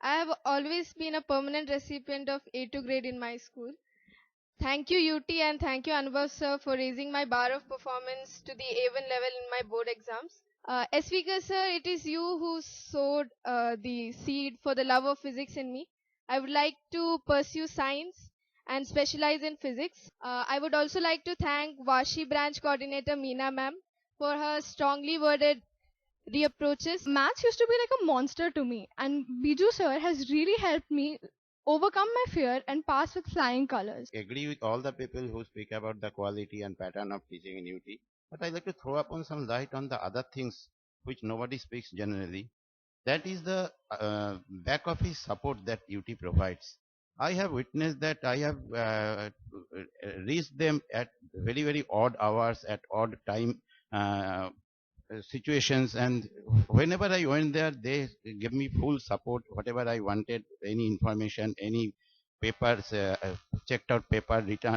I have always been a permanent recipient of A2 grade in my school. Thank you UT and thank you Anubhav sir for raising my bar of performance to the A1 level in my board exams. Svika sir, it is you who sowed the seed for the love of physics in me. I would like to pursue science and specialize in physics. I would also like to thank Vashi branch coordinator Meena ma'am for her strongly worded reapproaches. Maths used to be like a monster to me, and Biju sir has really helped me overcome my fear and pass with flying colors. Agree with all the people who speak about the quality and pattern of teaching in UT, but I like to throw upon some light on the other things which nobody speaks generally. That is the back office support that UT provides. I have witnessed that. I have reached them at very odd hours, at odd time situations, and whenever I went there, they give me full support. Whatever I wanted, any information, any papers, checked out paper, return,